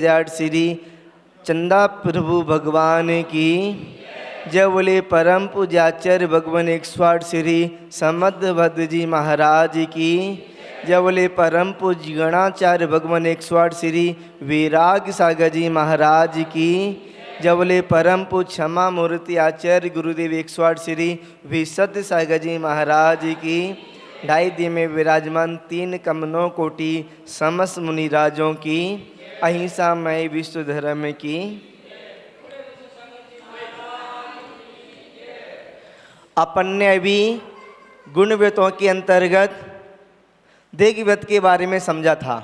श्री चंदा प्रभु भगवान की जय बोले। परम पूज्याचार्य भगवान 108 श्री समदभद्र जी महाराज की जय बोले। परम पूज्य गणाचार्य भगवान 108 श्री वैराग सागर जी महाराज की जय बोले। परम पूज्य क्षमा मूर्ति आचार्य गुरुदेव 108 श्री विशुद्ध सागर जी महाराज की। ढाई दी में विराजमान 3 कमनों कोटि समस्त मुनिराजों की अहिंसा मय विश्व धर्म की। अपन ने अभी गुणव्यतों के अंतर्गत देहव्यत के बारे में समझा था।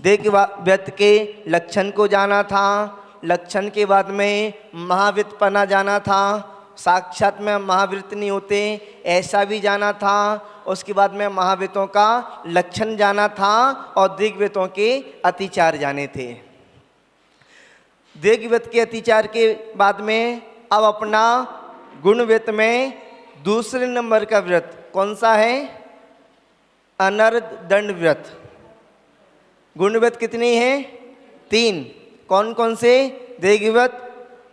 देहव्यत के लक्षण को जाना था। लक्षण के बाद में महाव्युत्पन्न जाना था। साक्षात में महावृत्त नहीं होते ऐसा भी जाना था। उसके बाद में महाव्यतों का लक्षण जाना था और दिग्व्यतों के अतिचार जाने थे। दिग्व्यत के अतिचार के बाद में अब अपना गुणव्यत में दूसरे नंबर का व्रत कौन सा है? अनर्ध दंड व्रत। गुणव्यत कितनी है? 3। कौन कौन से? दिग्व्यत,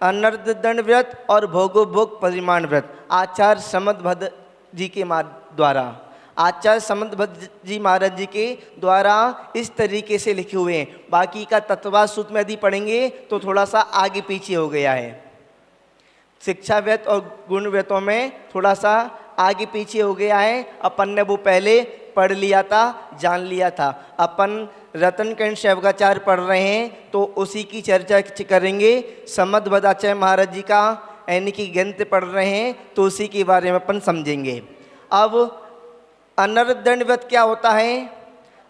अनर्ध दंड व्रत और भोगोभोग परिमाण व्रत। आचार्य समदभद्र जी के द्वारा, आचार्य समदभद्र जी महाराज जी के द्वारा इस तरीके से लिखे हुए हैं। बाकी का तत्वा सूत्र में यदि पढ़ेंगे तो थोड़ा सा आगे पीछे हो गया है। शिक्षा व्यत और गुण व्यतों में थोड़ा सा आगे पीछे हो गया है। अपन ने वो पहले पढ़ लिया था, जान लिया था। अपन रत्नकंठ शैवकाचार्य पढ़ रहे हैं तो उसी की चर्चा करेंगे। समदभद्र आचार्य महाराज जी का यानी कि ग्रंथ पढ़ रहे हैं तो उसी के बारे में अपन समझेंगे। अब अनर्ध दंड व्रत क्या होता है?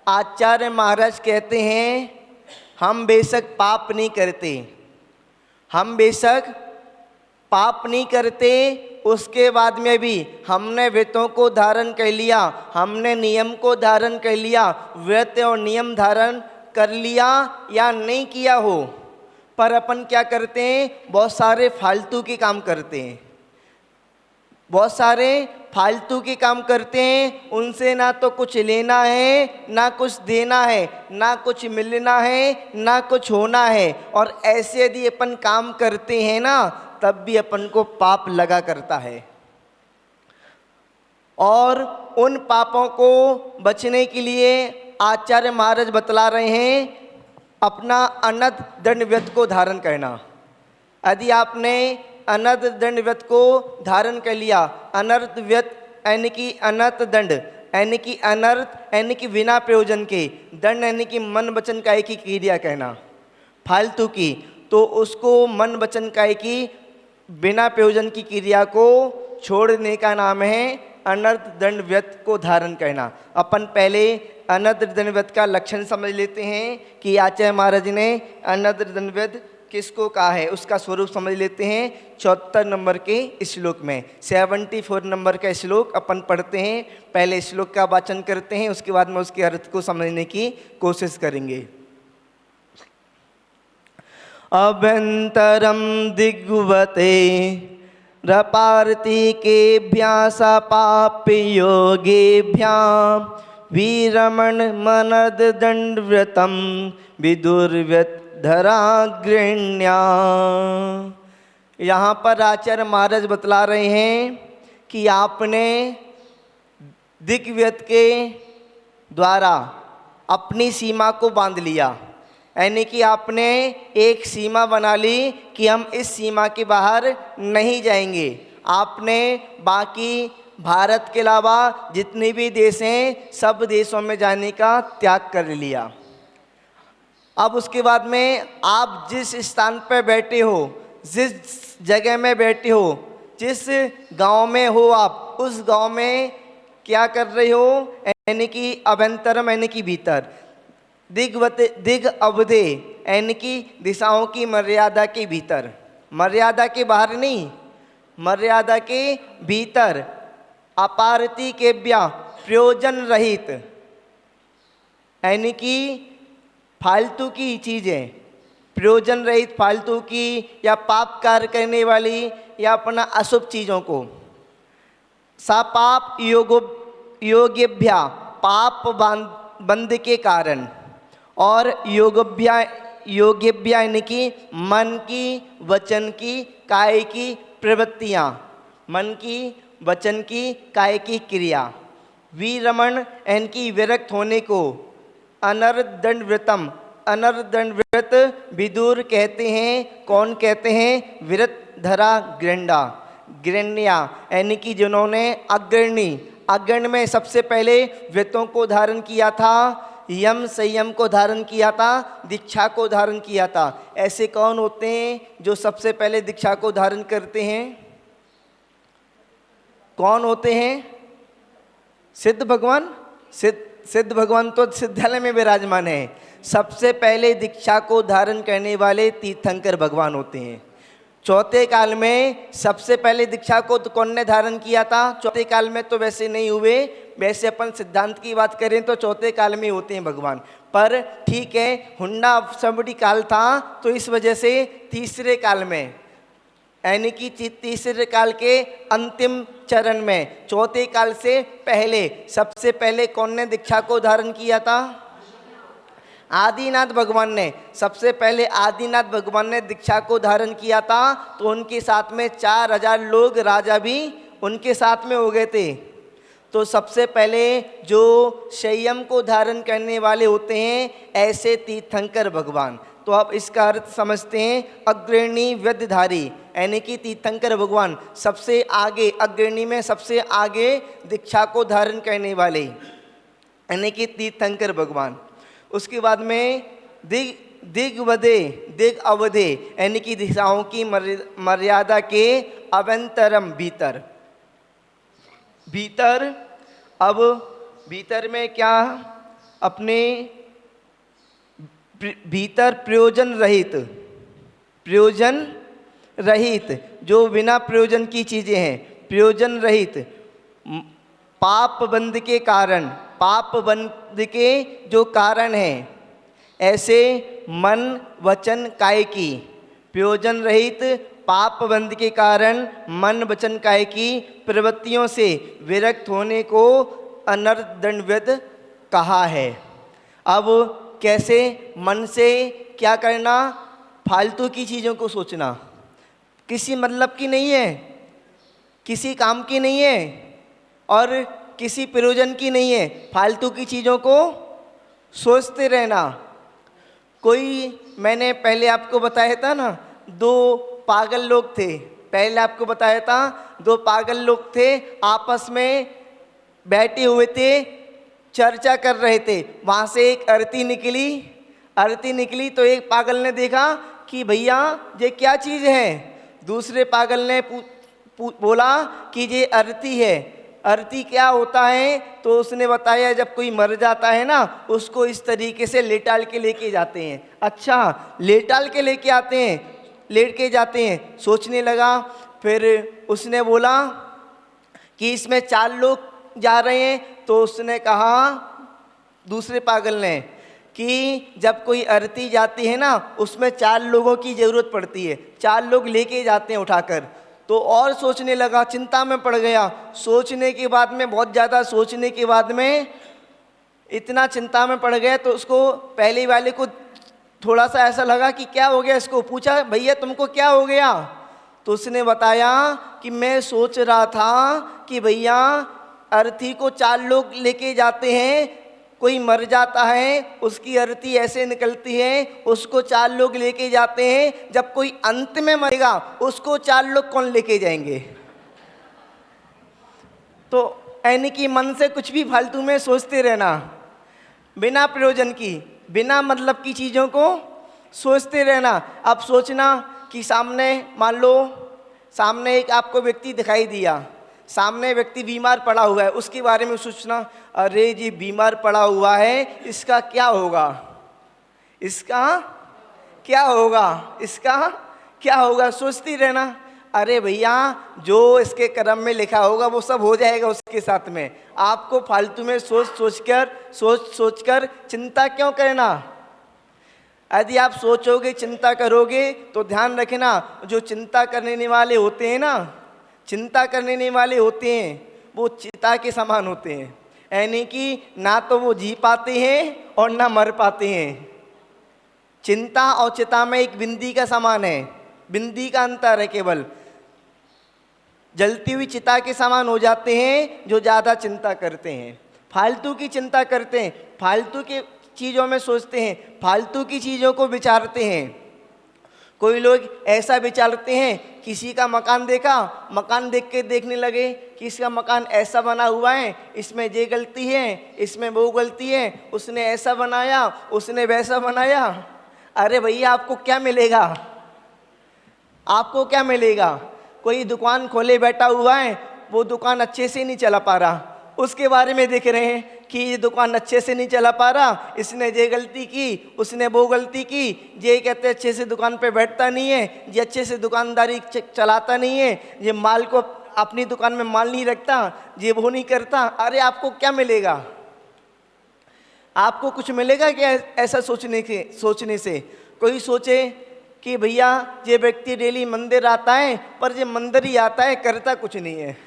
आचार्य महाराज कहते हैं हम बेशक पाप नहीं करते, हम बेशक पाप नहीं करते, उसके बाद में भी हमने व्रतों को धारण कर लिया, हमने नियम को धारण कर लिया, व्रत और नियम धारण कर लिया या नहीं किया हो, पर अपन क्या करते हैं? बहुत सारे फालतू के काम करते हैं। बहुत सारे फालतू के काम करते हैं। उनसे ना तो कुछ लेना है, ना कुछ देना है, ना कुछ मिलना है, ना कुछ होना है। और ऐसे यदि अपन काम करते हैं ना तब भी अपन को पाप लगा करता है। और उन पापों को बचने के लिए आचार्य महाराज बतला रहे हैं अपना अनर्ध दंड व्रत को धारण करना। यदि आपने अनर्ध दंड व्रत को धारण कर लिया, अनर्थ व्रत यानी कि अनर्थ दंड यानी कि अनर्थ यानी कि बिना प्रयोजन के, दंड यानी कि मन वचन काय की क्रिया कहना फालतू की, तो उसको मन वचन काय की बिना प्रयोजन की क्रिया को छोड़ने का नाम है अनर्थ दंड व्रत को धारण करना। अपन पहले अनर्थ दंड व्रत का लक्षण समझ लेते हैं कि आचार्य महाराज ने अनर्थ दंड व्रत किसको कहा है, उसका स्वरूप समझ लेते हैं। 74 नंबर के श्लोक में 74 नंबर का श्लोक अपन पढ़ते हैं। पहले श्लोक का वाचन करते हैं, उसके बाद में उसके अर्थ को समझने की कोशिश करेंगे। अभ्यंतरम दिग्वते रपार्ति केभ्यास पाप्य योगेभ्याम वीरमण मनद दंड व्रतम विदुर्व्यत धराग्रण्या। यहाँ पर आचार्य महाराज बतला रहे हैं कि आपने दिग्व्यत के द्वारा अपनी सीमा को बांध लिया, यानी कि आपने एक सीमा बना ली कि हम इस सीमा के बाहर नहीं जाएंगे। आपने बाकी भारत के अलावा जितने भी देश हैं सब देशों में जाने का त्याग कर लिया। अब उसके बाद में आप जिस स्थान पर बैठे हो, जिस जगह में बैठे हो, जिस गांव में हो, आप उस गांव में क्या कर रहे हो? यानी कि अभ्यंतरम यानी कि भीतर, दिग अवधे यानी कि दिशाओं की मर्यादा के भीतर, मर्यादा के बाहर नहीं, मर्यादा के भीतर। अपारति के व्या प्रयोजन रहित यानी कि फालतू की चीज़ें, प्रयोजन रहित फालतू की या पाप कार्य करने वाली या अपना अशुभ चीज़ों को, सापाप योगेभ्या पाप बंद के कारण, और योगभ्या योगिभ्या यानी कि मन की, वचन की, काय की प्रवृत्तियाँ, मन की, वचन की, काय की क्रिया। विरमण यानी कि विरक्त होने को अनर्दंड व्रतम, अनर्दंड व्रत विदुर कहते हैं। कौन कहते हैं? विरत धरा गृंडा, गृण्या यानी कि जिन्होंने अग्रणी, अग्रणी में सबसे पहले व्रतों को धारण किया था, यम संयम को धारण किया था, दीक्षा को धारण किया था। ऐसे कौन होते हैं जो सबसे पहले दीक्षा को धारण करते हैं? कौन होते हैं? सिद्ध भगवान। सिद्ध भगवान तो सिद्धालय में विराजमान है। सबसे पहले दीक्षा को धारण करने वाले तीर्थंकर भगवान होते हैं। चौथे काल में सबसे पहले दीक्षा को तो कौन ने धारण किया था? चौथे काल में तो वैसे नहीं हुए, वैसे अपन सिद्धांत की बात करें तो चौथे काल में होते हैं भगवान। पर ठीक है, हुंडा सबड़ी काल था तो इस वजह से तीसरे काल में, यानी कि तीसरे काल के अंतिम चरण में, चौथे काल से पहले सबसे पहले कौन ने दीक्षा को धारण किया था? आदिनाथ भगवान ने। सबसे पहले आदिनाथ भगवान ने दीक्षा को धारण किया था तो उनके साथ में 4000 लोग, राजा भी उनके साथ में हो गए थे। तो सबसे पहले जो संयम को धारण करने वाले होते हैं ऐसे तीर्थंकर भगवान। तो आप इसका अर्थ समझते हैं, अग्रणी व्रतधारी यानी कि तीर्थंकर भगवान सबसे आगे, अग्रणी में सबसे आगे दीक्षा को धारण करने वाले यानी कि तीर्थंकर भगवान। उसके बाद में दिग्वदे, दिग अवधे यानी कि दिशाओं की मर्यादा के अवंतरम, भीतर। भीतर, अब भीतर में क्या? अपने भीतर प्रयोजन रहित, प्रयोजन रहित जो बिना प्रयोजन की चीज़ें हैं, प्रयोजन रहित पाप बंध के कारण, पाप बंध के जो कारण हैं, ऐसे मन वचन काय की, प्रयोजन रहित पाप बंध के कारण मन वचन काय की प्रवृत्तियों से विरक्त होने को अनर्दंडव्रत कहा है। अब कैसे? मन से क्या करना? फालतू की चीज़ों को सोचना, किसी मतलब की नहीं है, किसी काम की नहीं है और किसी प्रयोजन की नहीं है, फालतू की चीज़ों को सोचते रहना। कोई, मैंने पहले आपको बताया था ना, 2 पागल लोग थे, पहले आपको बताया था 2 पागल लोग थे, आपस में बैठे हुए थे, चर्चा कर रहे थे। वहाँ से एक आरती निकली, आरती निकली तो एक पागल ने देखा कि भैया ये क्या चीज़ है। दूसरे पागल ने बोला कि ये आरती है। आरती क्या होता है? तो उसने बताया जब कोई मर जाता है ना, उसको इस तरीके से लेटाल के लेके जाते हैं। अच्छा, लेटाल के लेके आते हैं, लेट के जाते हैं। सोचने लगा, फिर उसने बोला कि इसमें 4 लोग जा रहे हैं। तो उसने कहा, दूसरे पागल ने, कि जब कोई आरती जाती है ना उसमें 4 लोगों की ज़रूरत पड़ती है, 4 लोग लेके जाते हैं उठाकर। तो और सोचने लगा, चिंता में पड़ गया। सोचने के बाद में, बहुत ज़्यादा सोचने के बाद में इतना चिंता में पड़ गया तो उसको, पहले वाले को थोड़ा सा ऐसा लगा कि क्या हो गया। इसको पूछा, भैया तुमको क्या हो गया? तो उसने बताया कि मैं सोच रहा था कि भैया अर्थी को 4 लोग लेके जाते हैं, कोई मर जाता है, उसकी अर्थी ऐसे निकलती है, उसको 4 लोग लेके जाते हैं, जब कोई अंत में मरेगा उसको 4 लोग कौन लेके जाएंगे? तो यानी कि मन से कुछ भी फालतू में सोचते रहना, बिना प्रयोजन की, बिना मतलब की चीज़ों को सोचते रहना। अब सोचना कि सामने, मान लो सामने एक आपको व्यक्ति दिखाई दिया, सामने व्यक्ति बीमार पड़ा हुआ है, उसके बारे में सोचना, अरे जी बीमार पड़ा हुआ है, इसका क्या होगा, इसका क्या होगा, इसका क्या होगा, सोचती रहना। अरे भैया जो इसके कर्म में लिखा होगा वो सब हो जाएगा उसके साथ में। आपको फालतू में सोच सोचकर चिंता क्यों करना? यदि आप सोचोगे, चिंता करोगे तो ध्यान रखना, जो चिंता करने वाले होते हैं ना, चिंता करने वाले होते हैं वो चिता के समान होते हैं, यानी कि ना तो वो जी पाते हैं और ना मर पाते हैं। चिंता और चिता में एक बिंदी का समान है, बिंदी का अंतर है केवल। जलती हुई चिता के समान हो जाते हैं जो ज़्यादा चिंता करते हैं, फालतू की चिंता करते हैं, फालतू के चीज़ों में सोचते हैं, फालतू की चीज़ों को विचारते हैं। कोई लोग ऐसा विचारते हैं, किसी का मकान देखा, मकान देख के देखने लगे कि इसका मकान ऐसा बना हुआ है, इसमें ये गलती है, इसमें वो गलती है, उसने ऐसा बनाया, उसने वैसा बनाया। अरे भैया आपको क्या मिलेगा, आपको क्या मिलेगा? कोई दुकान खोले बैठा हुआ है, वो दुकान अच्छे से नहीं चला पा रहा, उसके बारे में देख रहे हैं कि ये दुकान अच्छे से नहीं चला पा रहा, इसने ये गलती की, उसने वो गलती की, ये कहते अच्छे से दुकान पे बैठता नहीं है, ये अच्छे से दुकानदारी चलाता नहीं है, ये माल को अपनी दुकान में माल नहीं रखता, ये वो नहीं करता। अरे आपको क्या मिलेगा? आपको कुछ मिलेगा क्या ऐसा सोचने से? कोई सोचे कि भैया ये व्यक्ति डेली मंदिर आता है, पर ये मंदिर ही आता है, करता कुछ नहीं है।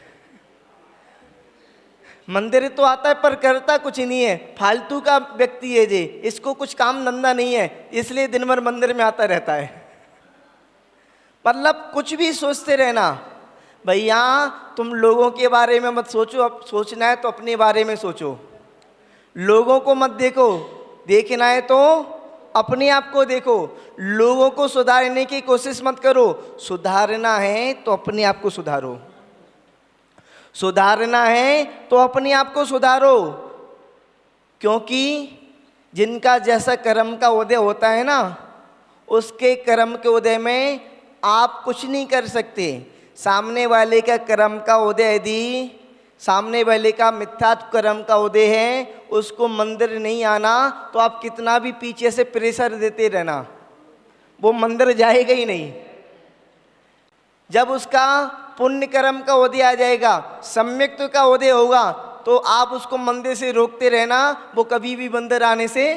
मंदिर तो आता है पर करता कुछ नहीं है, फालतू का व्यक्ति है ये, इसको कुछ काम धंधा नहीं है, इसलिए दिन भर मंदिर में आता रहता है। मतलब कुछ भी सोचते रहना। भैया तुम लोगों के बारे में मत सोचो, अब सोचना है तो अपने बारे में सोचो, लोगों को मत देखो, देखना है तो अपने आप को देखो। लोगों को सुधारने की कोशिश मत करो, सुधारना है तो अपने आप को सुधारो, सुधारना है तो अपने आप को सुधारो। क्योंकि जिनका जैसा कर्म का उदय होता है ना, उसके कर्म के उदय में आप कुछ नहीं कर सकते। सामने वाले का कर्म का उदय यदि सामने वाले का मिथ्या कर्म का उदय है, उसको मंदिर नहीं आना, तो आप कितना भी पीछे से प्रेशर देते रहना, वो मंदिर जाएगा ही नहीं। जब उसका पुण्य कर्म का उदय आ जाएगा, सम्यक्त का उदय होगा, तो आप उसको मंदिर से रोकते रहना, वो कभी भी मंदिर आने से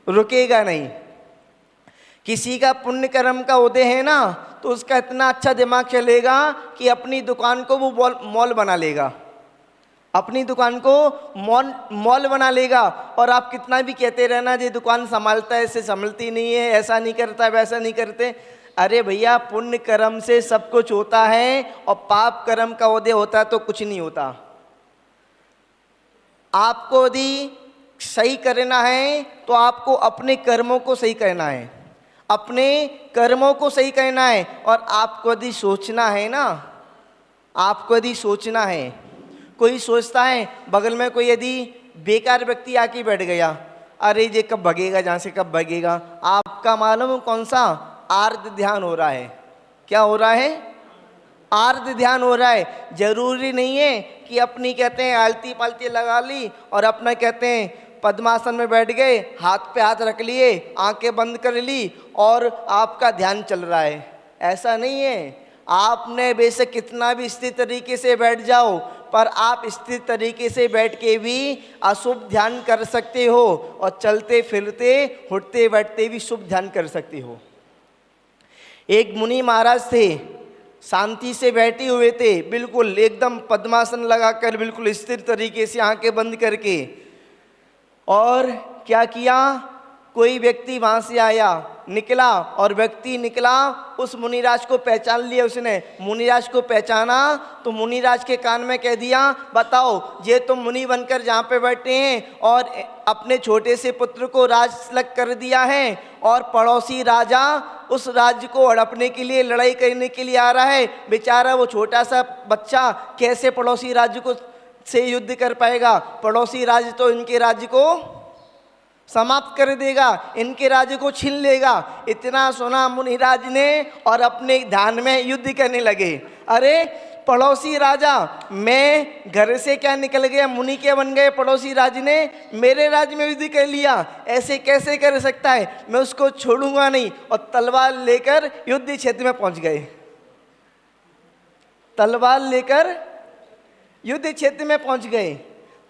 रुकेगा नहीं। किसी का पुण्य कर्म का उदय है ना, तो उसका इतना अच्छा दिमाग चलेगा कि अपनी दुकान को वो मॉल बना लेगा, अपनी दुकान को मॉल बना लेगा। और आप कितना भी कहते रहना ये दुकान संभालता है, ऐसे संभलती नहीं है, ऐसा नहीं करता, वैसा नहीं करते। अरे भैया पुण्य कर्म से सब कुछ होता है, और पाप कर्म का उदय होता है तो कुछ नहीं होता। आपको यदि सही करना है तो आपको अपने कर्मों को सही करना है, अपने कर्मों को सही करना है। और आपको यदि सोचना है ना, आपको यदि सोचना है, कोई सोचता है बगल में कोई यदि बेकार व्यक्ति आके बैठ गया, अरे ये कब भगेगा, जहाँ से कब भगेगा। आपका मालूम कौन सा आर्ध ध्यान हो रहा है? क्या हो रहा है? आर्ध ध्यान हो रहा है। जरूरी नहीं है कि अपनी कहते हैं आलती पालती लगा ली और अपना कहते हैं पद्मासन में बैठ गए, हाथ पे हाथ रख लिए, आंखें बंद कर ली और आपका ध्यान चल रहा है। ऐसा नहीं है। आपने बेशक कितना भी स्थिर तरीके से बैठ जाओ, पर आप स्थिर तरीके से बैठ के भी अशुभ ध्यान कर सकते हो, और चलते फिरते उठते बैठते भी शुभ ध्यान कर सकते हो। एक मुनि महाराज थे, शांति से बैठे हुए थे, बिल्कुल एकदम पद्मासन लगाकर, बिल्कुल स्थिर तरीके से आंखें बंद करके। और क्या किया, कोई व्यक्ति वहाँ से आया, निकला, और व्यक्ति निकला, उस मुनिराज को पहचान लिया उसने। मुनिराज को पहचाना तो मुनिराज के कान में कह दिया, बताओ ये तुम मुनि बनकर जहाँ पे बैठे हैं और अपने छोटे से पुत्र को राज तिलक कर दिया है, और पड़ोसी राजा उस राज्य को हड़पने के लिए, लड़ाई करने के लिए आ रहा है। बेचारा वो छोटा सा बच्चा कैसे पड़ोसी राज्य को से युद्ध कर पाएगा? पड़ोसी राज्य तो इनके राज्य को समाप्त कर देगा, इनके राज्य को छीन लेगा। इतना सुना मुनिराज ने और अपने ध्यान में युद्ध करने लगे। अरे पड़ोसी राजा, मैं घर से क्या निकल गया, मुनि क्या बन गए, पड़ोसी राज ने मेरे राज्य में युद्ध कर लिया, ऐसे कैसे कर सकता है, मैं उसको छोड़ूंगा नहीं। और तलवार लेकर युद्ध क्षेत्र में पहुंच गए, तलवार लेकर युद्ध क्षेत्र में पहुंच गए।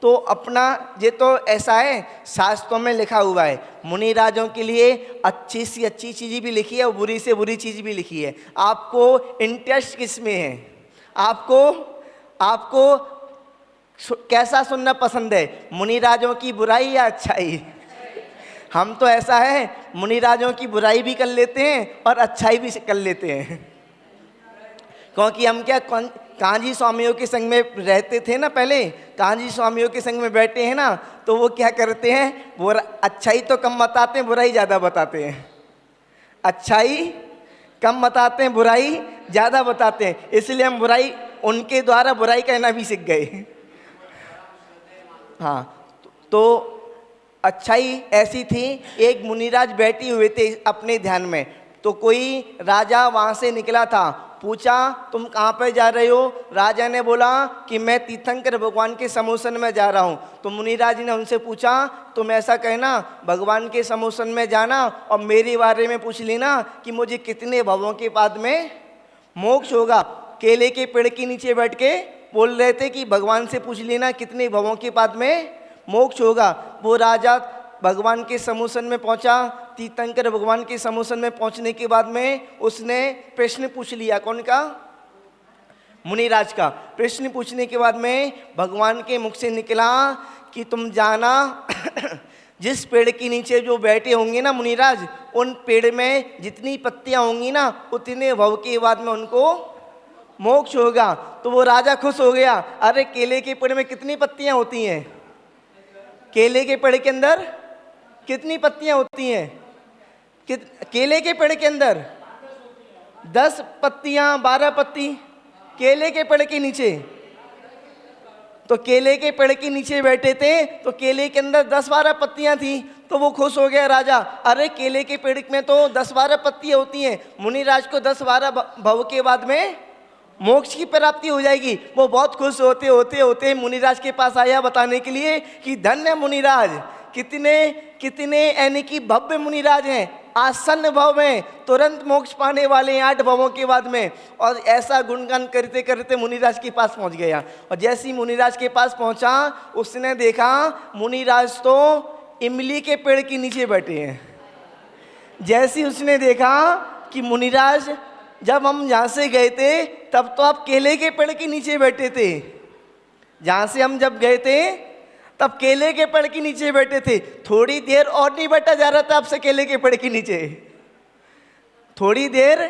तो अपना ये तो ऐसा है, शास्त्रों में लिखा हुआ है, मुनि राजों के लिए अच्छी सी अच्छी चीज़ भी लिखी है और बुरी से बुरी चीज़ भी लिखी है। आपको इंटरेस्ट किस में है? आपको कैसा सुनना पसंद है, मुनि राजों की बुराई या अच्छाई? हम तो ऐसा है, मुनिराजों की बुराई भी कर लेते हैं और अच्छाई भी कर लेते हैं। क्योंकि हम क्या कांजी स्वामियों के संग में रहते थे ना, पहले कांजी स्वामियों के संग में बैठे हैं ना, तो वो क्या करते हैं, वो अच्छाई तो कम बताते हैं, बुराई ज़्यादा बताते हैं। अच्छाई कम बताते हैं, बुराई ज़्यादा बताते हैं, इसलिए हम बुराई, उनके द्वारा बुराई कहना भी सीख गए। हाँ, तो अच्छाई ऐसी थी, एक मुनिराज बैठी हुए थे अपने ध्यान में, तो कोई राजा वहाँ से निकला था, पूछा तुम कहाँ पर जा रहे हो? राजा ने बोला कि मैं तीर्थंकर भगवान के समूसन में जा रहा हूँ। तो मुनिराज ने उनसे पूछा तुम ऐसा कहना, भगवान के समूसन में जाना और मेरे बारे में पूछ लेना कि मुझे कितने भवों के बाद में मोक्ष होगा। केले के पेड़ के नीचे बैठ के बोल रहे थे कि भगवान से पूछ लेना कितने भवों के बाद में मोक्ष होगा। वो राजा भगवान के समूसन में पहुंचा, तीर्थंकर भगवान के समूसन में पहुंचने के बाद में उसने प्रश्न पूछ लिया। कौन का? मुनिराज का। प्रश्न पूछने के बाद में भगवान के मुख से निकला कि तुम जाना जिस पेड़ के नीचे जो बैठे होंगे ना मुनिराज, उन पेड़ में जितनी पत्तियां होंगी ना, उतने भव के बाद में उनको मोक्ष होगा। तो वो राजा खुश हो गया, अरे केले के पेड़ में कितनी पत्तियां होती हैं? केले के पेड़ के अंदर कितनी पत्तियां होती हैं? केले के पेड़ के अंदर 10 पत्तियां, 12 पत्ती केले के पेड़ के नीचे। तो केले के पेड़ के नीचे बैठे थे, तो केले के अंदर 10-12 पत्तियां थी। तो वो खुश हो गया राजा, अरे केले के पेड़ में तो 10-12 पत्तियां होती हैं, मुनिराज को 10-12 भव के बाद में मोक्ष की प्राप्ति हो जाएगी। वो बहुत खुश होते होते होते मुनिराज के पास आया बताने के लिए कि धन्य मुनिराज, कितने यानी कि भव्य मुनिराज हैं, आसन्न भव में, तुरंत मोक्ष पाने वाले हैं 8 भवों के बाद में। और ऐसा गुणगान करते करते मुनिराज के पास पहुंच गया। और जैसे ही मुनिराज के पास पहुंचा, उसने देखा मुनिराज तो इमली के पेड़ के नीचे बैठे हैं। जैसे ही उसने देखा कि मुनिराज, जब हम यहाँ से गए थे तब तो आप केले के पेड़ के नीचे बैठे थे, जहाँ से हम जब गए थे तब केले के पेड़ के नीचे बैठे थे, थोड़ी देर और नहीं बैठा जा रहा था आपसे केले के पेड़ के नीचे, थोड़ी देर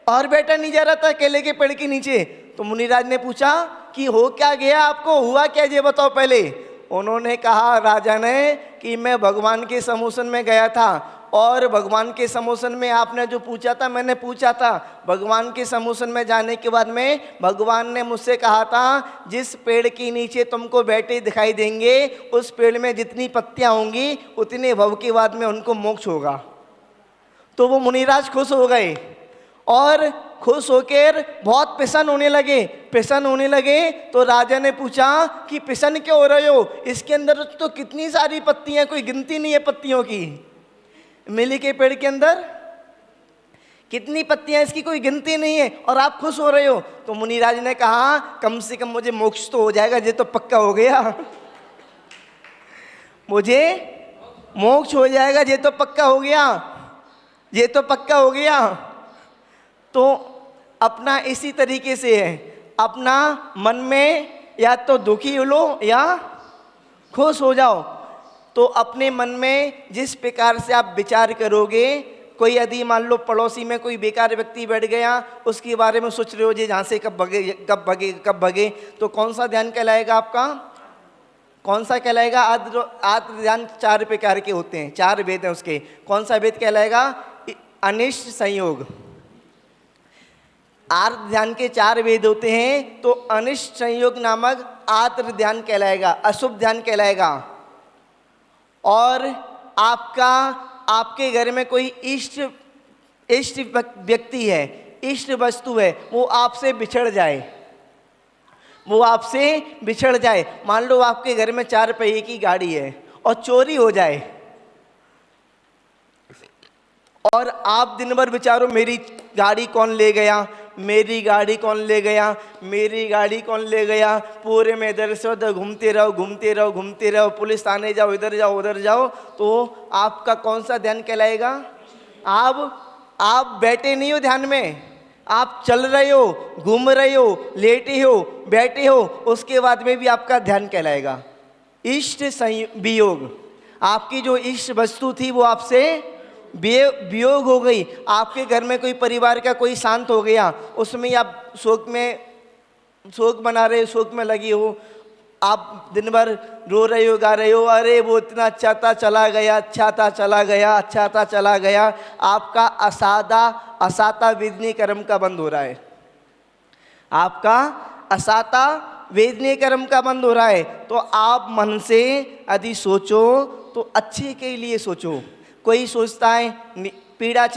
और बैठा नहीं जा रहा था केले के पेड़ के नीचे। तो मुनिराज ने पूछा कि हो क्या गया आपको, हुआ क्या, ये बताओ पहले। उन्होंने कहा राजा ने कि मैं भगवान के समूसन में गया था, और भगवान के समूसन में आपने जो पूछा था मैंने पूछा था। भगवान के समूसन में जाने के बाद में भगवान ने मुझसे कहा था जिस पेड़ के नीचे तुमको बैठे दिखाई देंगे, उस पेड़ में जितनी पत्तियां होंगी उतने भव के बाद में उनको मोक्ष होगा। तो वो मुनिराज खुश हो गए और खुश होकर बहुत प्रसन्न होने लगे। तो राजा ने पूछा कि प्रसन्न क्यों हो रहे हो, इसके अंदर तो कितनी सारी पत्तियां, कोई गिनती नहीं है पत्तियों की। इमली के पेड़ के अंदर कितनी पत्तियां, इसकी कोई गिनती नहीं है, और आप खुश हो रहे हो। तो मुनिराज ने कहा कम से कम मुझे मोक्ष तो हो जाएगा, ये तो पक्का हो गया, मुझे मोक्ष हो जाएगा, ये तो पक्का हो गया, ये तो पक्का हो गया। तो अपना इसी तरीके से है, अपना मन में या तो दुखी हो लो या खुश हो जाओ। तो अपने मन में जिस प्रकार से आप विचार करोगे, कोई यदि मान लो पड़ोसी में कोई बेकार व्यक्ति बैठ गया, उसके बारे में सोच रहे हो जी जहाँ से कब भगे, तो कौन सा ध्यान कहलाएगा आपका, कौन सा कहलाएगा? आत्म ध्यान 4 प्रकार के होते हैं, 4 वेद हैं उसके। कौन सा वेद कहलाएगा? अनिष्ट संयोग। आर्त ध्यान के 4 वेद होते हैं, तो अनिष्ट संयोग नामक आर्त ध्यान कहलाएगा, अशुभ ध्यान कहलाएगा। और आपके घर में कोई इष्ट व्यक्ति है, इष्ट वस्तु है, वो आपसे बिछड़ जाए, वो आपसे बिछड़ जाए। मान लो आपके घर में 4 पहिए की गाड़ी है और चोरी हो जाए, और आप दिन भर विचारो मेरी गाड़ी कौन ले गया, मेरी गाड़ी कौन ले गया, मेरी गाड़ी कौन ले गया, पूरे में इधर से उधर घूमते रहो, पुलिस थाने जाओ, इधर जाओ उधर जाओ। तो आपका कौन सा ध्यान कहलाएगा? आप बैठे नहीं हो ध्यान में, आप चल रहे हो, घूम रहे हो, लेटे हो, बैठे हो, उसके बाद में भी आपका ध्यान कहलाएगा इष्ट वियोग। आपकी जो इष्ट वस्तु थी वो आपसे वियोग हो गई। आपके घर में कोई परिवार का कोई शांत हो गया, उसमें आप शोक मना रहे हो, शोक में लगी हो, आप दिन भर रो रहे हो, गा रहे हो, अरे वो इतना अच्छा था चला गया, अच्छा था चला गया, अच्छा था चला गया। आपका असाता वेदनीय कर्म का बंद हो रहा है। आपका असाता वेदनीय कर्म का बंद हो रहा है। तो आप मन से यदि सोचो तो अच्छे के लिए सोचो। कोई सोचता है पीड़ा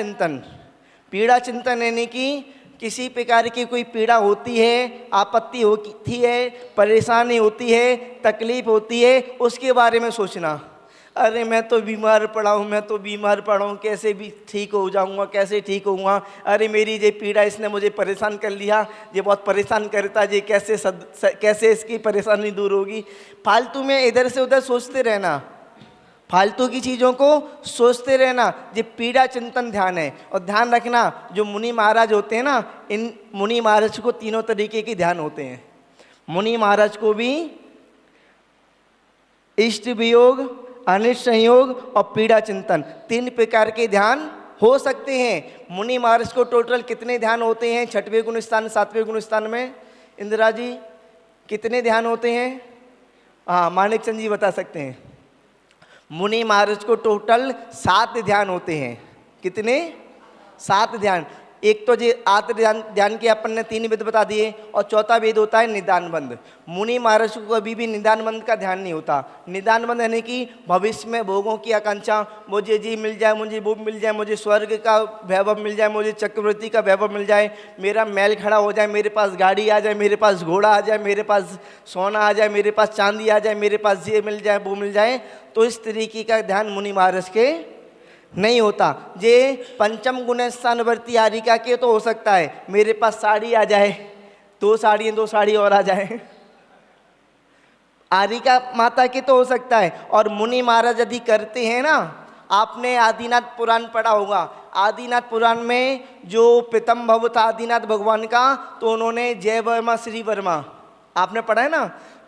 चिंतन यानी कि किसी प्रकार की कोई पीड़ा होती है, आपत्ति होती है, परेशानी होती है, तकलीफ होती है, उसके बारे में सोचना। अरे मैं तो बीमार पड़ा हूँ, कैसे भी ठीक हो जाऊँगा, कैसे ठीक होऊंगा, अरे मेरी ये पीड़ा इसने मुझे परेशान कर लिया, ये बहुत परेशान करता, ये कैसे इसकी परेशानी दूर होगी। फालतू में इधर से उधर सोचते रहना, फालतू की चीज़ों को सोचते रहना, ये पीड़ा चिंतन ध्यान है। और ध्यान रखना, जो मुनि महाराज होते हैं ना, इन मुनि महाराज को तीनों तरीके के ध्यान होते हैं। मुनि महाराज को भी इष्ट वियोग, अनिष्ट संयोग और पीड़ा चिंतन, 3 प्रकार के ध्यान हो सकते हैं। मुनि महाराज को टोटल कितने ध्यान होते हैं 6वें गुण स्थान 7वें गुण स्थान में? इंदिरा जी कितने ध्यान होते हैं? हाँ, मानिक चंद जी बता सकते हैं। मुनि महाराज को टोटल 7 ध्यान होते हैं। कितने? 7 ध्यान। एक तो ये आत्म ध्यान के अपन ने 3 वेद बता दिए, और चौथा वेद होता है निदान बंद। मुनि महाराज को कभी भी निदान बंद का ध्यान नहीं होता। निदान बंद यानी कि भविष्य में भोगों की आकांक्षा, मुझे जी मिल जाए, मुझे वो मिल जाए, मुझे स्वर्ग का वैभव मिल जाए, मुझे चक्रवर्ती का वैभव मिल जाए, मेरा महल खड़ा हो जाए, मेरे पास गाड़ी आ जाए, मेरे पास घोड़ा आ जाए, मेरे पास सोना आ जाए, मेरे पास चांदी आ जाए, मेरे पास ये मिल जाए, वो मिल जाए। तो इस तरीके का ध्यान मुनि महाराज के नहीं होता। जे पंचम गुण स्थानवर्ती आरिका के तो हो सकता है, मेरे पास साड़ी आ जाए, 2 साड़ी और आ जाए, आरिका माता के तो हो सकता है। और मुनि महाराज यदि करते हैं ना, आपने आदिनाथ पुराण पढ़ा होगा। आदिनाथ पुराण में जो प्रथम भव था आदिनाथ भगवान का, तो उन्होंने जय वर्मा श्री वर्मा, आपने पढ़ा है ना।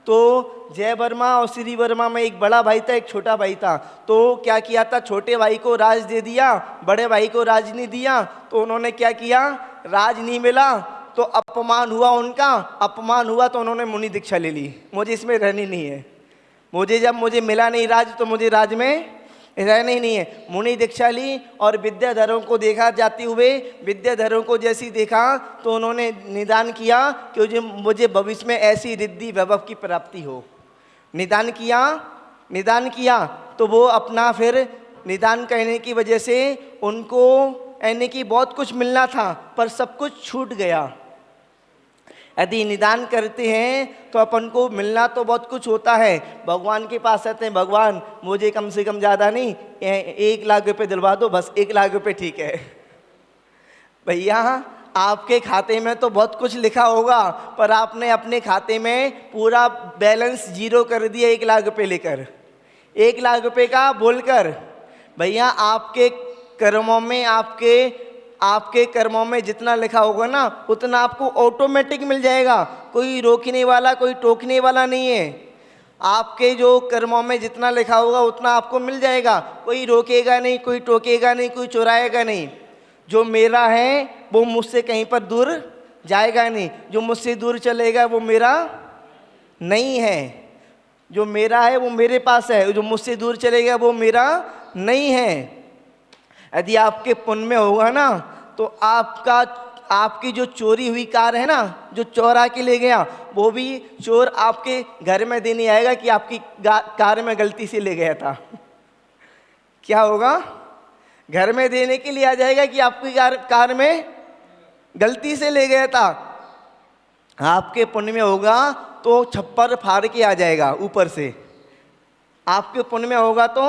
तो जय वर्मा और श्री वर्मा में एक बड़ा भाई था, एक छोटा भाई था। तो क्या किया था, छोटे भाई को राज दे दिया, बड़े भाई को राज नहीं दिया। तो उन्होंने क्या किया, राज नहीं मिला तो अपमान हुआ उनका, अपमान हुआ तो उन्होंने मुनि दीक्षा ले ली, मुझे इसमें रहनी नहीं है, जब मुझे मिला नहीं राज तो मुझे राज में रहना ही नहीं है। मुनि दीक्षा ली और विद्याधरों को देखा जाते हुए, विद्याधरों को जैसी देखा तो उन्होंने निदान किया कि मुझे भविष्य में ऐसी रिद्धि वैभव की प्राप्ति हो। निदान किया तो वो अपना फिर निदान कहने की वजह से उनको यानी कि बहुत कुछ मिलना था पर सब कुछ छूट गया। यदि निदान करते हैं तो अपन को मिलना तो बहुत कुछ होता है। भगवान के पास आते हैं, भगवान मुझे कम से कम ज़्यादा नहीं 1 लाख रुपए दिलवा दो, बस 1 लाख रुपए ठीक है। भैया आपके खाते में तो बहुत कुछ लिखा होगा पर आपने अपने खाते में पूरा बैलेंस 0 कर दिया 1 लाख रुपए लेकर, 1 लाख रुपए का बोलकर। भैया आपके कर्मों में आपके कर्मों में जितना लिखा होगा ना उतना आपको ऑटोमेटिक मिल जाएगा। कोई रोकने वाला, कोई टोकने वाला नहीं है। आपके जो कर्मों में जितना लिखा होगा उतना आपको मिल जाएगा। कोई रोकेगा नहीं, कोई टोकेगा नहीं, कोई चुराएगा नहीं। जो मेरा है वो मुझसे कहीं पर दूर जाएगा नहीं, जो मुझसे दूर चलेगा वो मेरा नहीं है। जो मेरा है वो मेरे पास है, जो मुझसे दूर चलेगा वो मेरा नहीं है। यदि आपके पुण्य में होगा ना तो आपकी जो चोरी हुई कार है ना, जो चोरा के ले गया, वो भी चोर आपके घर में देने आएगा कि आपकी कार में गलती से ले गया था। क्या होगा, घर में देने के लिए आ जाएगा कि आपकी कार में गलती से ले गया था। आपके पुण्य में होगा तो छप्पर फाड़ के आ जाएगा ऊपर से। आपके पुण्य में होगा तो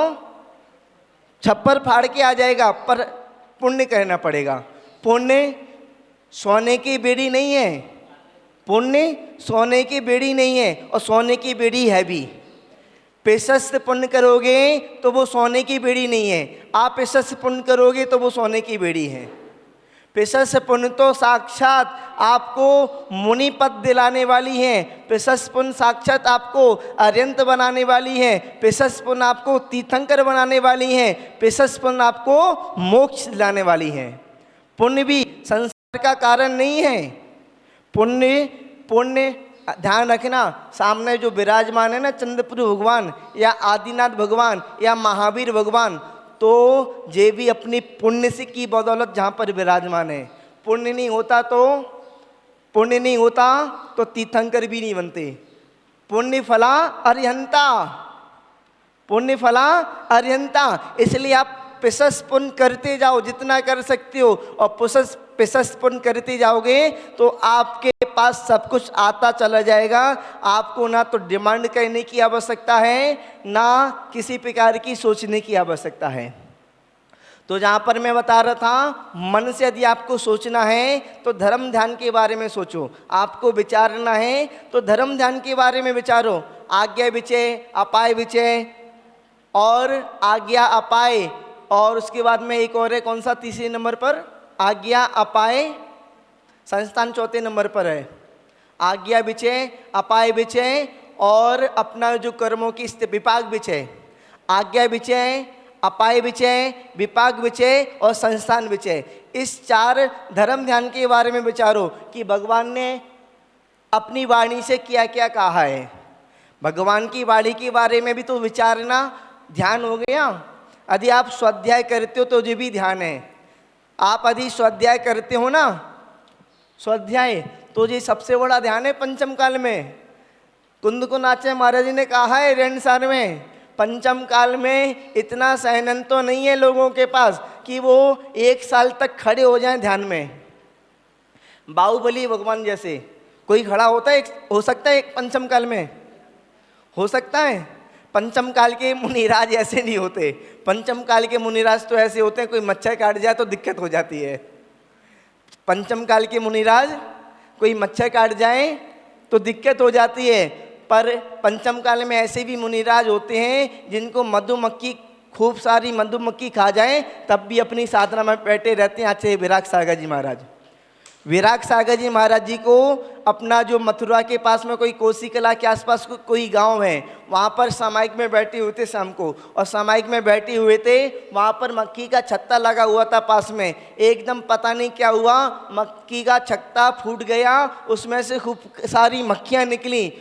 छप्पर फाड़ के आ जाएगा, पर पुण्य करना पड़ेगा। पुण्य सोने की बेड़ी नहीं है, पुण्य सोने की बेड़ी नहीं है और सोने की बेड़ी है भी। प्रशस्त पुण्य करोगे तो वो सोने की बेड़ी नहीं है, आप प्रशस्त पुण्य करोगे तो वो सोने की बेड़ी है। पिशस पुण्य तो साक्षात आपको मुनि पद दिलाने वाली है, पिशस पुण्य साक्षात आपको अर्यंत बनाने वाली है, पिशस पुण्य आपको तीर्थंकर बनाने वाली है, पिशस पुण्य आपको मोक्ष दिलाने वाली है। पुण्य भी संसार का कारण नहीं है। पुण्य पुण्य ध्यान रखना, सामने जो विराजमान है ना चंद्रपुर भगवान या आदिनाथ भगवान या महावीर भगवान, तो ये भी अपनी पुण्य से की बदौलत जहाँ पर विराजमान है। पुण्य नहीं होता तो तीर्थंकर भी नहीं बनते। पुण्य फला अर्यंता, इसलिए आप पिशस पुण्य करते जाओ जितना कर सकते हो, और पिशस पुण्य करते जाओगे तो आपके पास सब कुछ आता चला जाएगा। आपको ना तो डिमांड करने की आवश्यकता है, ना किसी प्रकार की सोचने की आवश्यकता है। तो जहाँ पर मैं बता रहा था, मन से यदि आपको सोचना है तो धर्म ध्यान के बारे में सोचो, आपको विचारना है तो धर्म ध्यान के बारे में विचारो। आज्ञा विचय अपाय विचय, और आज्ञा अपाय, और उसके बाद में एक और है, कौन सा, तीसरे नंबर पर आज्ञा अपाय, संस्थान चौथे नंबर पर है। आज्ञा विचय अपाय विचय और अपना जो कर्मों की विपाक विचय। आज्ञा विचय, अपाय विचय, विपाक विचय और संस्थान विचय, इस 4 धर्म ध्यान के बारे में विचारो कि भगवान ने अपनी वाणी से क्या क्या कहा है। भगवान की वाणी के बारे में भी तो विचारना ध्यान हो गया। यदि आप स्वाध्याय करते हो तो ये भी ध्यान है। आप यदि स्वाध्याय करते हो ना, स्वाध्याय, तो ये सबसे बड़ा ध्यान है पंचम काल में। कुंद को नाचे महाराज जी ने कहा है रेणसार में, पंचम काल में इतना सहनन तो नहीं है लोगों के पास कि वो 1 साल तक खड़े हो जाएं ध्यान में। बाहुबली भगवान जैसे कोई खड़ा होता है, हो सकता है एक पंचम काल में, हो सकता है। पंचम काल के मुनिराज ऐसे नहीं होते। पंचम काल के मुनिराज तो ऐसे होते हैं, कोई मच्छर काट जाए तो दिक्कत हो जाती है। पंचम काल के मुनिराज कोई मच्छर काट जाए तो दिक्कत हो जाती है। पर पंचम काल में ऐसे भी मुनिराज होते हैं जिनको मधुमक्खी, खूब सारी मधुमक्खी खा जाए तब भी अपनी साधना में बैठे रहते हैं। अच्छे विराग सागर जी महाराज, विराग सागर जी महाराज जी को अपना जो मथुरा के पास में कोई कोसीकला के आसपास कोई गांव है, वहाँ पर सामायिक में बैठे हुए थे शाम को, और सामायिक में बैठे हुए थे, वहाँ पर मक्खी का छत्ता लगा हुआ था पास में। एकदम पता नहीं क्या हुआ, मक्खी का छत्ता फूट गया, उसमें से खूब सारी मक्खियाँ निकली,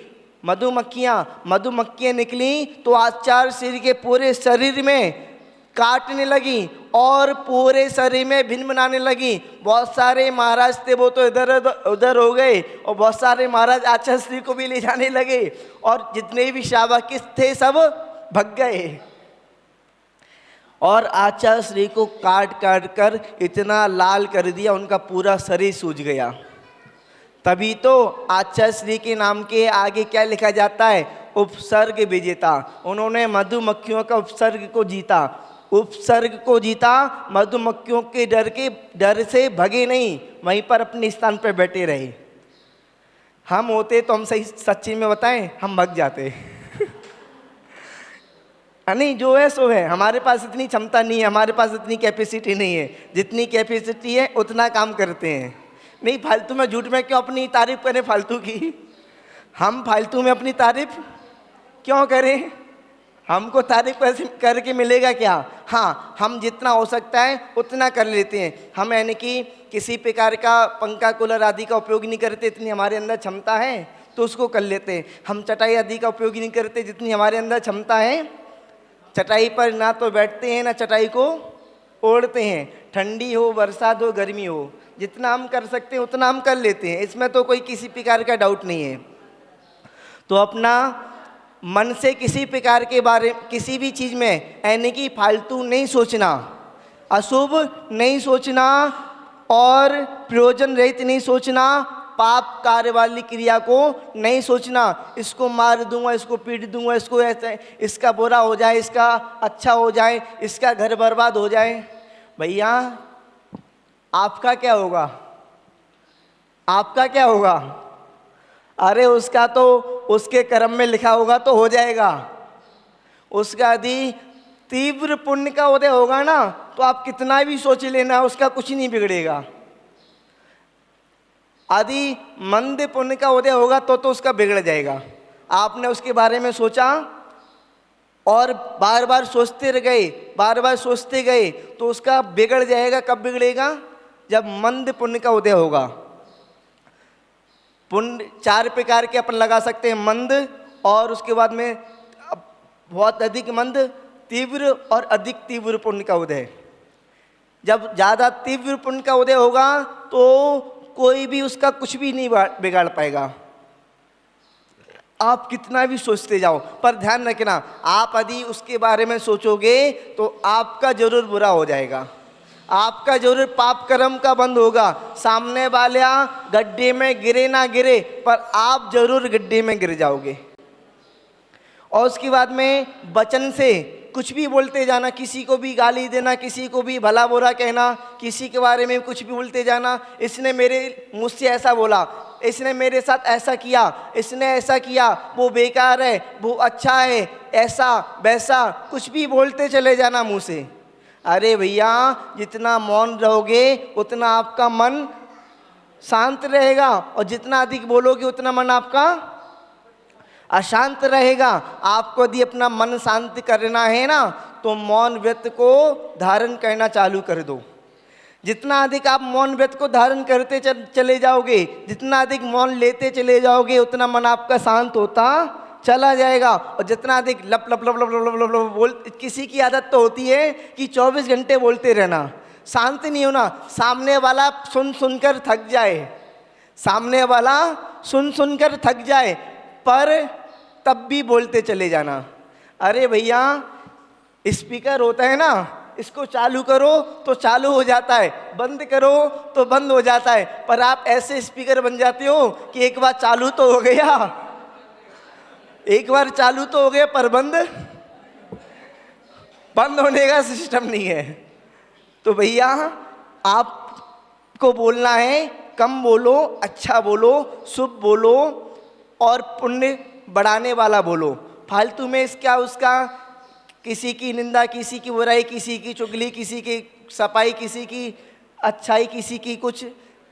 मधुमक्खियाँ निकली, तो आचार्य श्री के पूरे शरीर में काटने लगी और पूरे शरीर में भिन्न बनाने लगी। बहुत सारे महाराज थे वो तो इधर उधर हो गए, और बहुत सारे महाराज आचार्य श्री को भी ले जाने लगे, और जितने भी शावक थे सब भग गए, और आचार्य श्री को काट काट कर इतना लाल कर दिया, उनका पूरा शरीर सूज गया। तभी तो आचार्य श्री के नाम के आगे क्या लिखा जाता है, उपसर्ग विजेता। उन्होंने मधुमक्खियों का उपसर्ग को जीता, मधुमक्खियों के डर से भगे नहीं, वहीं पर अपने स्थान पर बैठे रहे। हम होते तो हम सही सच्ची में बताएं, हम भग जाते नहीं, जो है सो है। हमारे पास इतनी क्षमता नहीं है, हमारे पास इतनी कैपेसिटी नहीं है। जितनी कैपेसिटी है उतना काम करते हैं। नहीं, फालतू में झूठ में क्यों अपनी तारीफ करें फालतू की। हम फालतू में अपनी तारीफ क्यों करें, हमको तारीफ करके मिलेगा क्या। हाँ, हम जितना हो सकता है उतना कर लेते हैं। हम यानी कि किसी प्रकार का पंखा कूलर आदि का उपयोग नहीं करते, इतनी हमारे अंदर क्षमता है तो उसको कर लेते हैं। हम चटाई आदि का उपयोग नहीं करते, जितनी हमारे अंदर क्षमता है। चटाई पर ना तो बैठते हैं ना चटाई को ओढ़ते हैं, ठंडी हो बरसात हो गर्मी हो, जितना हम कर सकते हैं उतना हम कर लेते हैं। इसमें तो कोई किसी प्रकार का डाउट नहीं है। तो अपना मन से किसी प्रकार के बारे, किसी भी चीज़ में यानी कि फालतू नहीं सोचना, अशुभ नहीं सोचना और प्रयोजन रहित नहीं सोचना, पाप कार्य वाली क्रिया को नहीं सोचना। इसको मार दूंगा, इसको पीट दूंगा, इसको ऐसे, इसका बुरा हो जाए, इसका अच्छा हो जाए, इसका घर बर्बाद हो जाए। भैया आपका क्या होगा, आपका क्या होगा। अरे उसका तो उसके कर्म में लिखा होगा तो हो जाएगा। उसका यदि तीव्र पुण्य का उदय होगा ना, तो आप कितना भी सोच लेना, उसका कुछ नहीं बिगड़ेगा। यदि मंद पुण्य का उदय होगा तो उसका बिगड़ जाएगा। आपने उसके बारे में सोचा और बार बार सोचते रह गए, बार बार सोचते गए, तो उसका बिगड़ जाएगा। कब बिगड़ेगा? जब मंद पुण्य का उदय होगा। पुण्य 4 प्रकार के अपन लगा सकते हैं, मंद, और उसके बाद में बहुत अधिक मंद, तीव्र और अधिक तीव्र पुण्य का उदय। जब ज़्यादा तीव्र पुण्य का उदय होगा तो कोई भी उसका कुछ भी नहीं बिगाड़ पाएगा, आप कितना भी सोचते जाओ। पर ध्यान रखना, आप यदि उसके बारे में सोचोगे तो आपका जरूर बुरा हो जाएगा, आपका जरूर पाप कर्म का बंद होगा। सामने वाला गड्ढे में गिरे ना गिरे, पर आप जरूर गड्ढे में गिर जाओगे। और उसके बाद में वचन से कुछ भी बोलते जाना, किसी को भी गाली देना, किसी को भी भला बुरा कहना, किसी के बारे में कुछ भी बोलते जाना, इसने मुझसे ऐसा बोला, इसने मेरे साथ ऐसा किया, इसने ऐसा किया, वो बेकार है, वो अच्छा है, ऐसा वैसा कुछ भी बोलते चले जाना मुंह से। अरे भैया, जितना मौन रहोगे उतना आपका मन शांत रहेगा, और जितना अधिक बोलोगे उतना मन आपका अशांत रहेगा। आपको यदि अपना मन शांत करना है ना, तो मौन व्रत को धारण करना चालू कर दो। जितना अधिक आप मौन व्रत को धारण करते चले जाओगे, जितना अधिक मौन लेते चले जाओगे, उतना मन आपका शांत होता चला जाएगा। और जितना अधिक लप लप लप लप लप लप लप लप बोल, किसी की आदत तो होती है कि 24 घंटे बोलते रहना, शांत नहीं होना। सामने वाला सुन सुनकर थक जाए, सामने वाला सुन सुनकर थक जाए, पर तब भी बोलते चले जाना। अरे भैया, स्पीकर होता है ना, इसको चालू करो तो चालू हो जाता है, बंद करो तो बंद हो जाता है। पर आप ऐसे स्पीकर बन जाते हो कि एक बार चालू तो हो गया, एक बार चालू तो हो गया, पर बंद होने का सिस्टम नहीं है। तो भैया, आपको बोलना है, कम बोलो, अच्छा बोलो, शुभ बोलो और पुण्य बढ़ाने वाला बोलो। फालतू में इसका उसका किसी की निंदा, किसी की बुराई, किसी की चुगली, किसी की सफाई, किसी की अच्छाई, किसी की कुछ,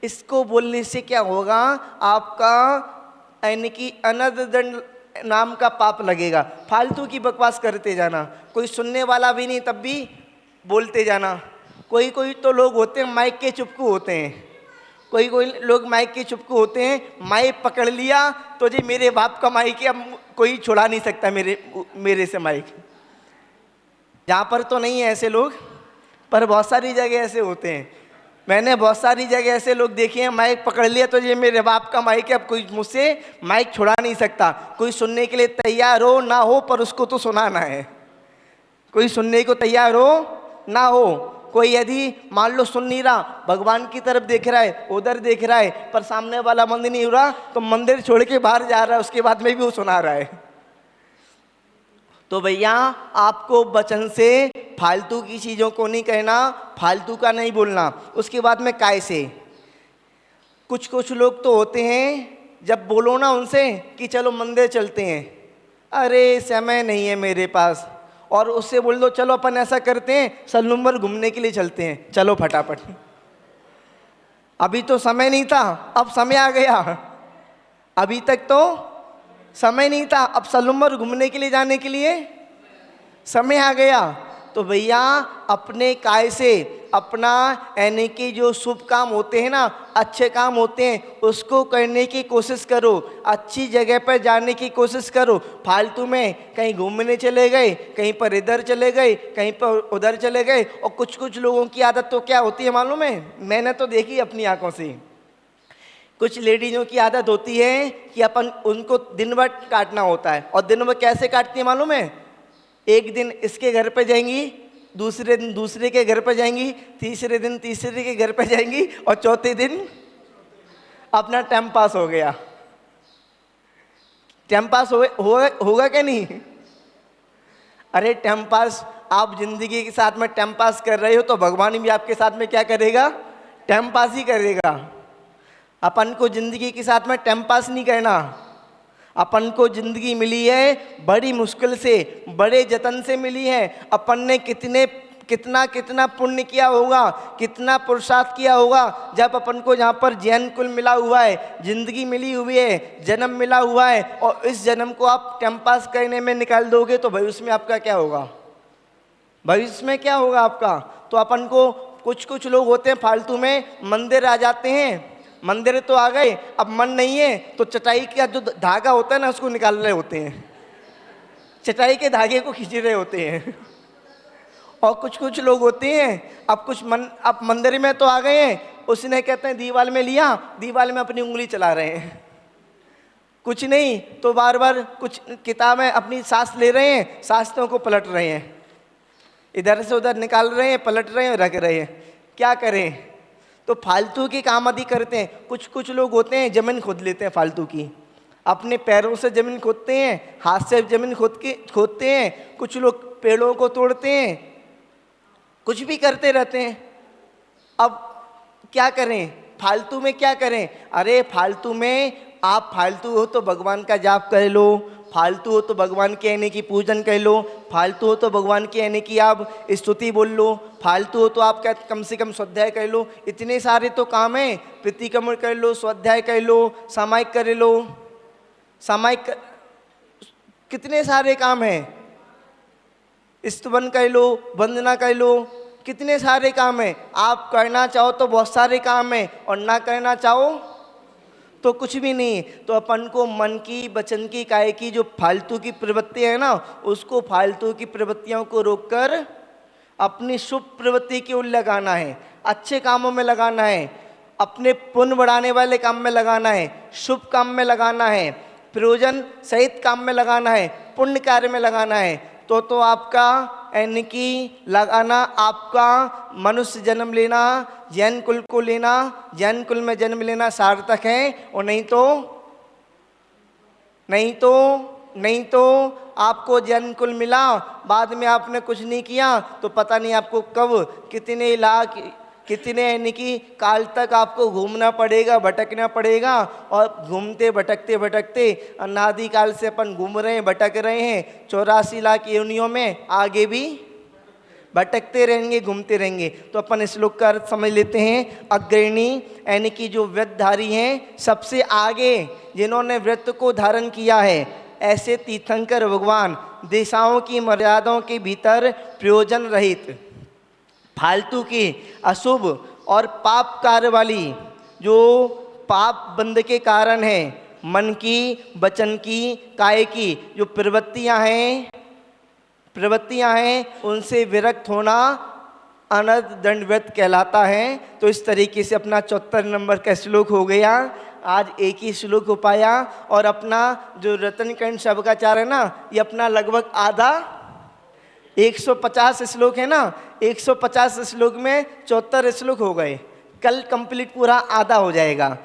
इसको बोलने से क्या होगा? आपका यानी कि अनर्थ दंड नाम का पाप लगेगा। फालतू की बकवास करते जाना, कोई सुनने वाला भी नहीं तब भी बोलते जाना। कोई कोई तो लोग होते हैं माइक के चुपकू होते हैं, कोई कोई लोग माइक के चुपकू होते हैं। माइक पकड़ लिया तो जी मेरे बाप का माइक है, अब कोई छुड़ा नहीं सकता मेरे से माइक। यहाँ पर तो नहीं है ऐसे लोग, पर बहुत सारी जगह ऐसे होते हैं। मैंने बहुत सारी जगह ऐसे लोग देखे हैं, माइक पकड़ लिया तो ये मेरे बाप का माइक है, अब कोई मुझसे माइक छुड़ा नहीं सकता। कोई सुनने के लिए तैयार हो ना हो, पर उसको तो सुनाना है। कोई सुनने को तैयार हो ना हो, कोई यदि मान लो सुन नहीं रहा, भगवान की तरफ देख रहा है, उधर देख रहा है, पर सामने वाला बंद नहीं हो रहा, तो मंदिर छोड़ के बाहर जा रहा है, उसके बाद में भी वो सुना रहा है। तो भैया, आपको वचन से फालतू की चीज़ों को नहीं कहना, फालतू का नहीं बोलना। उसके बाद में काय से, कुछ लोग तो होते हैं, जब बोलो ना उनसे कि चलो मंदिर चलते हैं, अरे समय नहीं है मेरे पास, और उससे बोल दो चलो अपन ऐसा करते हैं, सलूम्बर घूमने के लिए चलते हैं, चलो फटाफट। अभी तो समय नहीं था, अब समय आ गया। अभी तक तो समय नहीं था, अब सलूम्बर घूमने के लिए जाने के लिए समय आ गया। तो भैया, अपने काय से अपना यानी कि जो शुभ काम होते हैं ना, अच्छे काम होते हैं, उसको करने की कोशिश करो, अच्छी जगह पर जाने की कोशिश करो। फालतू में कहीं घूमने चले गए, कहीं पर इधर चले गए, कहीं पर उधर चले गए। और कुछ लोगों की आदत तो क्या होती है मालूम है? मैंने तो देखी अपनी आंखों से। कुछ लेडीज़ों की आदत होती है कि अपन उनको दिन भर काटना होता है, और दिन भर कैसे काटती है मालूम है? एक दिन इसके घर पे जाएंगी, दूसरे दिन दूसरे के घर पे जाएंगी, तीसरे दिन तीसरे के घर पे जाएंगी, और चौथे दिन अपना टाइम पास हो गया। टाइम पास होगा क्या नहीं? अरे टाइम पास, आप जिंदगी के साथ में टाइम पास कर रहे हो तो भगवान भी आपके साथ में क्या करेगा? टाइम पास ही करेगा। अपन को जिंदगी के साथ में टाइम पास नहीं करना। अपन को जिंदगी मिली है बड़ी मुश्किल से, बड़े जतन से मिली है। अपन ने कितना कितना पुण्य किया होगा, कितना पुरुषार्थ किया होगा, जब अपन को यहाँ पर जैन कुल मिला हुआ है, जिंदगी मिली हुई है, जन्म मिला हुआ है, और इस जन्म को आप टाइम पास करने में निकाल दोगे तो भविष्य में आपका क्या होगा, भविष्य में क्या होगा आपका। तो अपन को कुछ कुछ लोग होते हैं फालतू में मंदिर आ जाते हैं, मंदिर तो आ गए, अब मन नहीं है तो चटाई का जो धागा होता है ना उसको निकाल रहे होते हैं, चटाई के धागे को खींच रहे होते हैं। और कुछ कुछ लोग होते हैं अब मंदिर में तो आ गए हैं, उसने कहते हैं दीवार में लिया, दीवार में अपनी उंगली चला रहे हैं, कुछ नहीं तो बार बार कुछ किताबें अपनी सांस ले रहे हैं, सांसों को पलट रहे हैं, इधर से उधर निकाल रहे हैं, पलट रहे हैं, रख रहे हैं, क्या करें। तो फालतू के काम आदि करते हैं। कुछ कुछ लोग होते हैं जमीन खोद लेते हैं फालतू की, अपने पैरों से जमीन खोदते हैं, हाथ से जमीन खोदते हैं, कुछ लोग पेड़ों को तोड़ते हैं, कुछ भी करते रहते हैं। अब क्या करें, फालतू में क्या करें। अरे फालतू में आप फालतू हो तो भगवान का जाप कर लो, फालतू हो तो भगवान के आने की पूजन कर लो, फालतू हो तो भगवान के आने की आप स्तुति बोल लो, फालतू हो तो आप क्या कम से कम स्वाध्याय कर लो। इतने सारे तो काम हैं, प्रतिक्रमण कर लो, स्वाध्याय कर लो, सामायिक कर लो, कितने सारे काम हैं, स्तुवन कर लो, वंदना कर लो, कितने सारे काम हैं। आप करना चाहो तो बहुत सारे काम हैं, और ना करना चाहो तो कुछ भी नहीं। तो अपन को मन की, वचन की, काया की जो फालतू की प्रवृत्ति है ना, उसको फालतू की प्रवृत्तियों को रोककर अपनी शुभ प्रवृत्ति की ओर लगाना है, अच्छे कामों में लगाना है, अपने पुण्य बढ़ाने वाले काम में लगाना है, शुभ काम में लगाना है, प्रयोजन सहित काम में लगाना है, पुण्य कार्य में लगाना है। तो आपका यानी कि लगाना, आपका मनुष्य जन्म लेना, जैन कुल को लेना, जैन कुल में जन्म लेना सार्थक है। और नहीं तो आपको जैन कुल मिला, बाद में आपने कुछ नहीं किया तो पता नहीं आपको कब कितने लाख कितने यानी कि काल तक आपको घूमना पड़ेगा, भटकना पड़ेगा। और घूमते भटकते भटकते अनादि काल से अपन घूम रहे हैं, भटक रहे हैं, 84 लाख योनियों में आगे भी भटकते रहेंगे, घूमते रहेंगे। तो अपन इस श्लोक का अर्थ समझ लेते हैं। अग्रणी यानी कि जो व्रतधारी हैं, सबसे आगे जिन्होंने व्रत को धारण किया है, ऐसे तीर्थंकर भगवान दिशाओं की मर्यादाओं के भीतर प्रयोजन रहित, फालतू की, अशुभ और पाप कार्य वाली, जो पाप बंध के कारण है, मन की, वचन की, काया की जो प्रवृत्तियां हैं, उनसे विरक्त होना अनर्थ दंड व्रत कहलाता है। तो इस तरीके से अपना 74 नंबर का श्लोक हो गया। आज एक ही श्लोक हो पाया, और अपना जो रत्नकंठ शब्दाचार है ना, ये अपना लगभग आधा 150 श्लोक है ना, 150 श्लोक में 74 श्लोक हो गए। कल कंप्लीट पूरा आधा हो जाएगा।